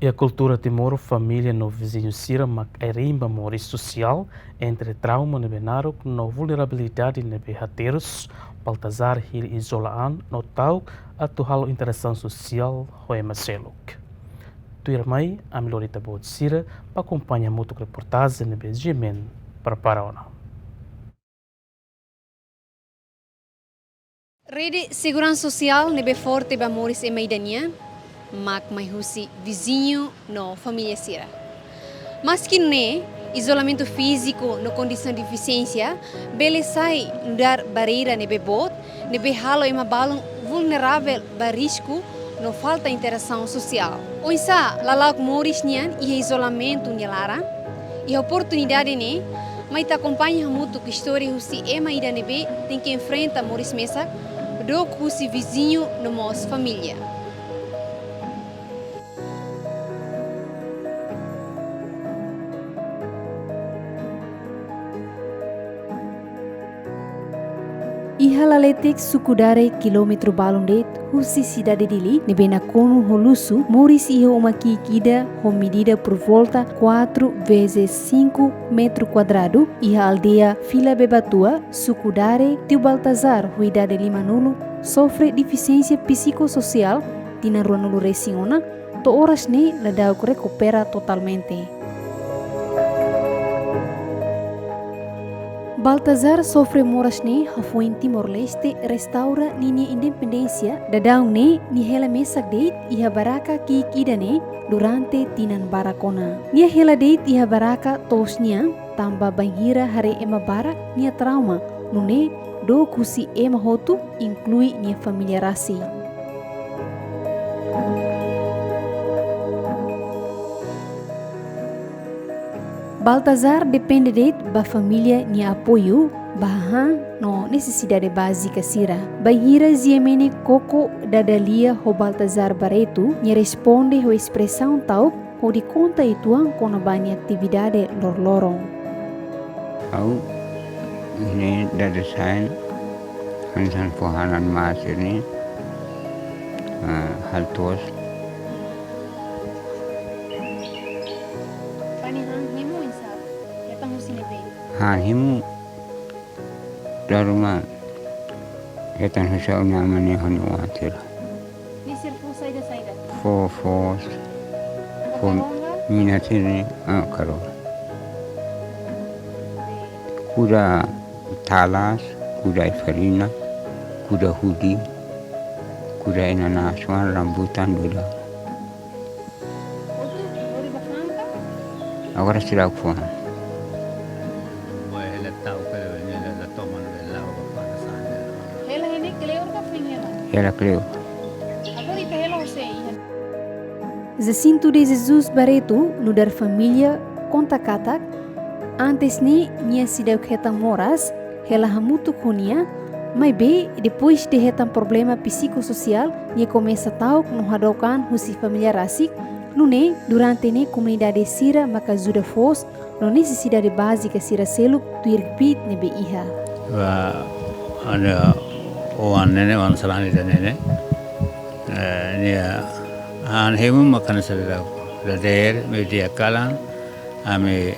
E a cultura timor família no vizinho Sira mak erimba mori social entre trauma nebe naruk no vulnerabilidade nebe hateiros Baltazar hir isolaan no tau atu halo interação social hoe maseluk. Tuir mai amilorita bod Sira pa acompanha mutu reportagem nebe gemen para paraona. Rede Segurança Social nebe forte ba Moris e Maidania, mak mai husi vizinho no família Sira. Mas que ne isolamento físico no condição de deficiência, bele sai dar barreira nebe bot, nebe halo ema balão vulnerável ba risco no falta interação social. Oisa lalau Moris nian e isolamento nyelara, e a oportunidade ne mas te acompanha muito que história husi ema ida nebe tem que enfrenta Moris Mesa do husi vizinho no nossa família. Ihalaletek sukudare kilometro balondet husi cidade dili nebena kono holusu Moris iho uma kikida ho medida por volta 4 vezes 5 metro quadrado iha aldeia Fila Bebatua sukudare Tio Baltazar huidade lima nulo sofre deficiência psicossocial tina rua nulo resingona to horas ne ladau recupera totalmente. Baltazar sofre moras ne hafo em Timor-Leste restaura linha independência dadau ne ni hela mesak deit iha baraka ki kidane durante tinan barakona. Nia hela deit iha baraka tosnya tamba banhira hare ema barak nia trauma nune do kusi ema hotu inclui nia família rasi. Baltazar depende de ba família ni apoio bahan no necessidade básica sira. Bahira ziemene koko dadalia ho Baltazar Bareto ni responde ho expressão tau ho di conta ituang kono bani atividade lor-lorong. Au ini dari sain hansan pohanan mas ini hal tos. Himu daruma etan hasa unamane hani watir. Ni sirfu saida. Fo minatini karo. Kuda talas, kuda farina, kuda hudi, kuda inanaswan rambutan dulu. Agora será o que Ela creu. Jacinto de Jesus Bareto, no dar família Contakatak, antes ni nia sidau ketan moras, ela hamutu kunia, mas be depois de hetan problema psicossocial, nia começa tau no hadokan husi família rasik, nune durante ne comunidade sira maka ajuda fos, no necessidade básica sira seluk tu irpit nebe iha. Ada nene salani nene nia hemu makan sedap daer media kalan ame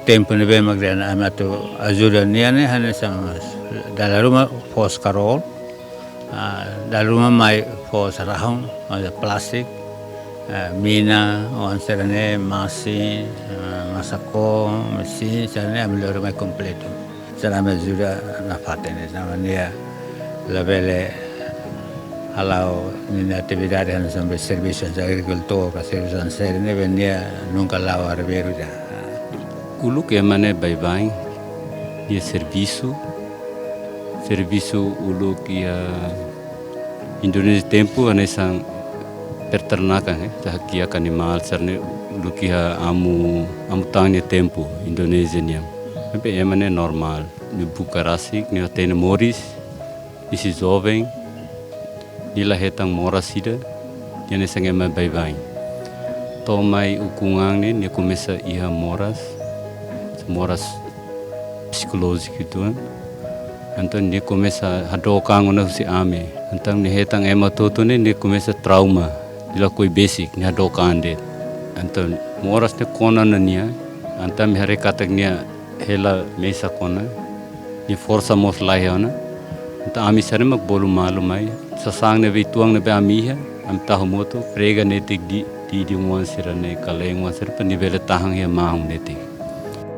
tempo nebe magdana ame tu ajuda niane hane sama dalam rumah pos karol dalam rumah mai pos rahang ada plastik mina serane masih masako mesin serane ambil rumah kompleto serame ajuda na fatene sama dia labele halau ni atividade han sampai servicios agricultor ka servicios serene venia nunca lawa ribeiro ja ulu que mane bye dia serviço ulu que Indonesia tempo anesan peternakan tahkia animal serne ulu que amu tanya tempo Indonesia niam tapi emane normal ni bukarasik ni atene Moris isi jovem nila hetang morasida dia sange mai bye tomai ukungang ni começa iha moras psikologis gitu então ni começa hadokang ona si ame então ni hetang ema toto ni começa trauma dilakui basic nia doka ande antan moras ne kona na nia anta mi hare katak nia hela mesa kona ni força mos lai ona anta ami sare mak bolu malu mai sasang ne vi tuang ne be ami ha am tahu moto prega ne tik di ngwan sirane kaleng ngwan sir pa nivele tahang ya mahung ne tik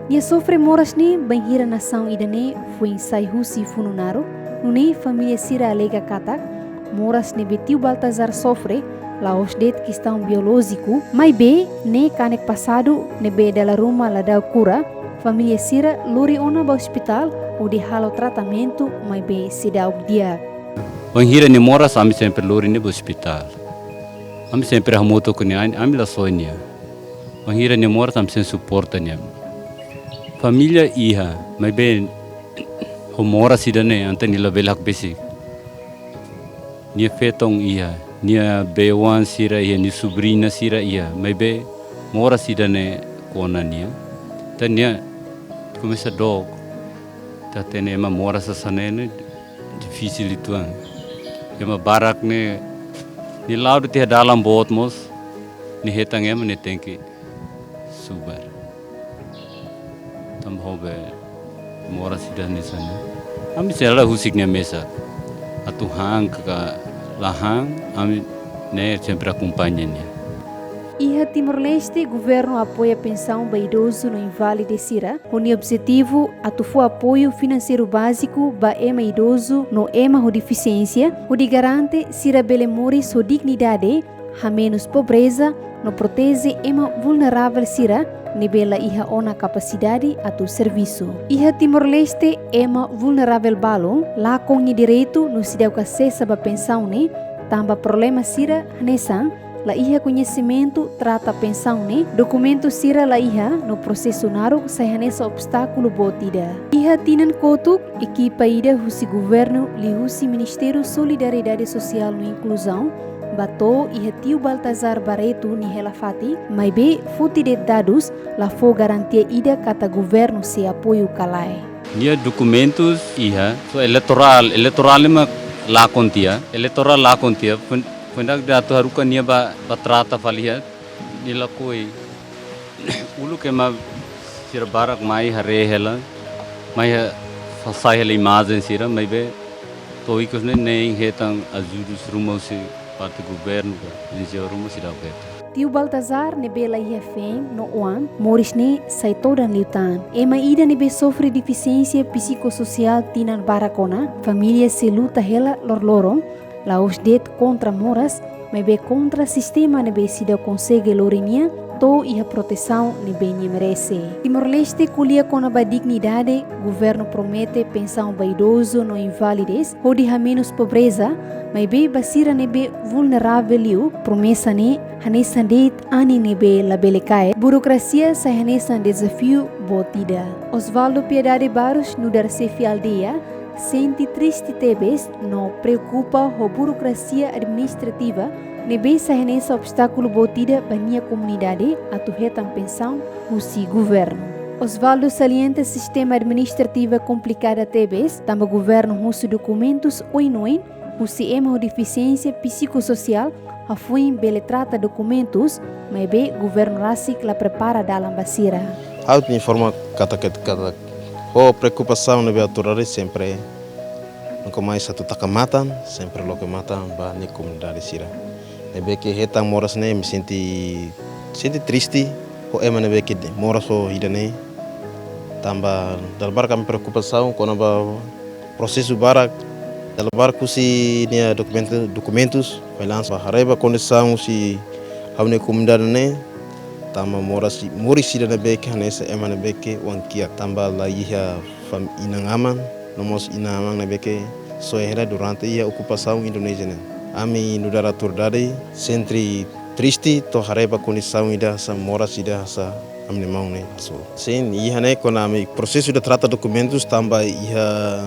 Nia sofre moras ni banhira nação idane foi em Saihusi Fununaro, nune família Sira alega katak, moras ne betiu Baltazar sofre, la osdet questão biológico, mas be ne canek passado ne be dela ruma la dau cura, família Sira lori ona ba hospital o de halo tratamento, mas be se dau dia. banhira ne moras ami sempre lori ne hospital ami sempre hamoto kuni ami la sonia banhira ne moras ami sempre suporta ne família iha mas be o mora sidane ante nila belak basic nia fetong iha nia bewan sira iha ni subrina sira iha mas be mora sidane kona nia tan nia começa dog ta tene ma mora sa sanene difícil itu ema barak ne ni laudo te dalam bot mos ni hetang ema ne tenki subar tam hobe mora sidane sana ami sela husiknya mesa atu hang ka lahang ami ne sempre acompanhanya. Iha Timor-Leste, governo apoia pensão ba idoso no Invale de Sira, onde objetivo atufu apoio financeiro básico ba ema idoso no ema ho deficiência, onde garante Sira bele mori sua dignidade, ha menos pobreza, no protege ema vulnerável Sira, nebela iha ona capacidade atu serviço. Iha Timor-Leste ema vulnerável balon, lá com direito no se deu acessa ba pensão ne, tamba problema Sira hanesan, la iha conhecimento trata pensão ne, documento Sira la iha no processo naro sai hanesa obstáculo botida. Iha tinan kotuk equipa ida husi governo li husi Ministério Solidariedade Social no Inclusão, bato iha tio Baltazar Barreto ni helafati, mai be futi de dados la fo garantia ida kata governo se apoio kalai. Nia documentos iha so electoral lima electoral la kontia pendak datu haruka nia ba trata falia nila koi ulu kema sira barak mai hare hela mai fasai hela imagem sira mai be toikos ne nem hetang ajudus rumo se parte governo ba rumo sira beta. Tio Baltazar ne bela ia fem no oan, moris ne sai toda liutan. Ema ida ne be sofre deficiência psicossocial tinan barakona, família se luta hela lorlorom, la osdet contra moras, mas be contra sistema ne be sida consegue lorinia, to iha proteção ne be nye merece. Timor-Leste kulia kona ba dignidade, governo promete pensão ba idoso no invalides, hodi ha menos pobreza, mas be basira ne be vulnerável liu, promessa ne hanesan det ani ne be labelecae, burocracia sai hanesan desafio botida. Osvaldo Piedade Barros no Darcefi Aldeia, sente triste tebes no preocupa a burocracia administrativa nebe sahenesa obstáculo botida bania comunidade atuhetam pensão husi governo. Osvaldo salienta sistema administrativa complicada tebes tamba governo husi documentos oinoin husi ema deficiência psicossocial a fuim bele trata documentos mas be governo rasik la prepara dalam basira. Alto informa kata oh preocupação na beaturare sempre nunca mais satu takamatan sempre lo que matan ba ni comunidade sira nebe que hetang moras ne me senti triste o ema nebe que moras o idane tamba dalbar kami preocupação quando ba processo barak dalbar kusi nia documentos vai lança hareba condição si haune comunidade ne tamba moris sida na beke hanesa ema na beke wankia tamba la iha fam inangaman nomos inangaman na beke so era durante ia ocupação Indonésia ne ami nudara turdade centri triste to hareba condição ida sa moras ida sa amne mau ne so sen iha ne kona ami processo de trata documentos tamba iha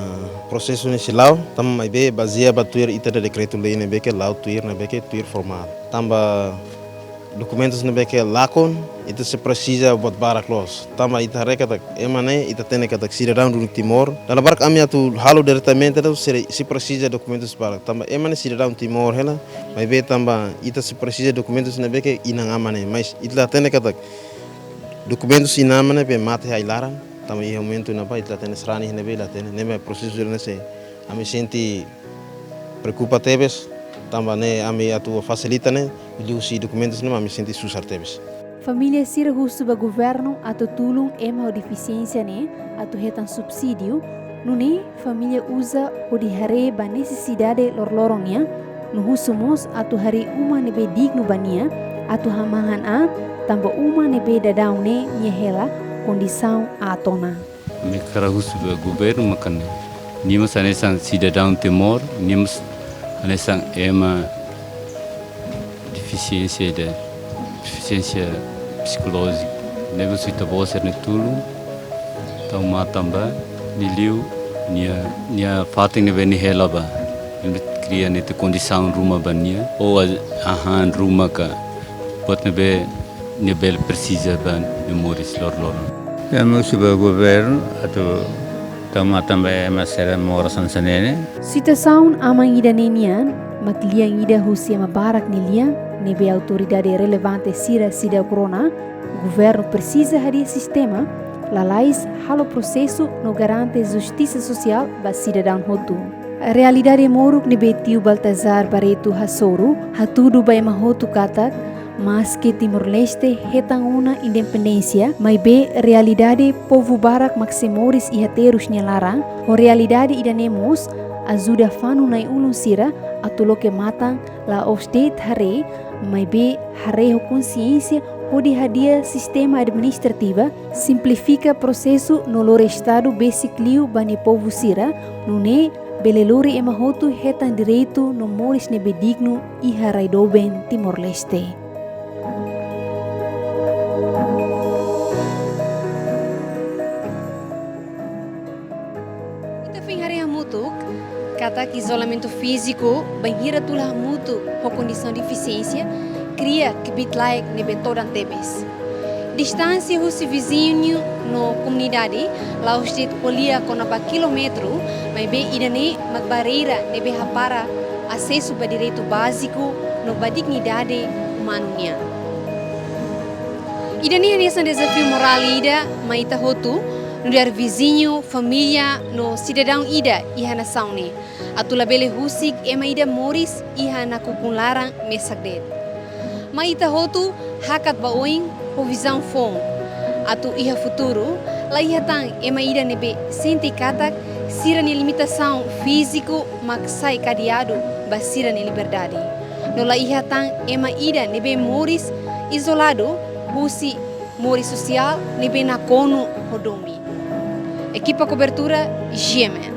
processo ne silau tamba mai be bazia batuir ita de decreto lei ne beke lau tuir na beke tuir formal tamba documentos nebe que lakon, itu se precisa buat barak los. Tama ita reka tak emane ita tene katak cidadão do Timor. Dalam barak kami atu halo diretamente itu se precisa documentos barak. Tamba emane cidadão Timor hela, mas be tamba ita se precisa documentos nebe que inang amane, mas ita tene katak documentos inamane be mate hai larang. Tama i momento napa ita tene serani nebe la tene neme prosesu nese. Ami senti preocupa tebes. Tambah ne ami atu facilita ne usi documentos ne ami senti susar tebes. Família Sira husu ba governo atau tulung ema o deficiência ne atau hetan subsídio nune família usa o di hare ba necessidade lorlorongnya no husumos atau hari uma nebe digno bania atau hamahan a tambah uma nebe dadau ne nyehela kondisão atona. Me kara husu ba governo makan nimas anesan cidadão Timor nimas anesan ema deficiência psicológica. Neva suita boser ne tulu, tau matamba niliu nia fating ne beni helaba. Nebe cria ne te condição rumah bania ou ahan rumah ka buat ne bel precisa ban memoris lor. Kami sudah governo atau tama também mas era moração sanene. Situação amang ida nenian makliang ida husia mabarak nilia nebe autoridade relevante sida corona governo precisa hadir sistema lalais halo processo no garante justiça social ba cidadão hotu. A realidade moruk nebe tiu Baltazar Barreto Hassoro hatudu ba ema hotu katak mas que Timor-Leste hetang una independência, mas be realidade povo barak maximoris e haterus nyalarang, o realidade idanemos ajuda fanu nai ulun sira atulo que matang la ostet hare, mas be hare ho consciência o de hadia sistema administrativa simplifica processo no lor estado basicliu bani povo sira, nune belelori ema hotu hetang direito no moris nebe digno e haraidoben Timor-Leste. Kata que isolamento físico, banheira tulah mutu, com condição de deficiência, cria que bitlaik nebe todan tebes. Distância husi vizinho no comunidade, lá os det polia com apa quilômetro, mas be idane magbareira nebe hapara acesso para direito básico no ba dignidade humana. Idane hanya desafio moral ida, mas ita hotu no dar vizinho, família, no cidadão ida iha na saune. Atula bele husik ema ida moris iha na kukunlarang mesagdet. Ma ita hotu hakat baoing po visão fom. Atu iha futuro, la iha tang ema ida nebe sente katak sira ni limitação físico mak sai cadeado ba sira ni liberdade. No la iha tang ema ida nebe moris isolado husi moris social nebe na kono hodomi. Equipa cobertura Gemen.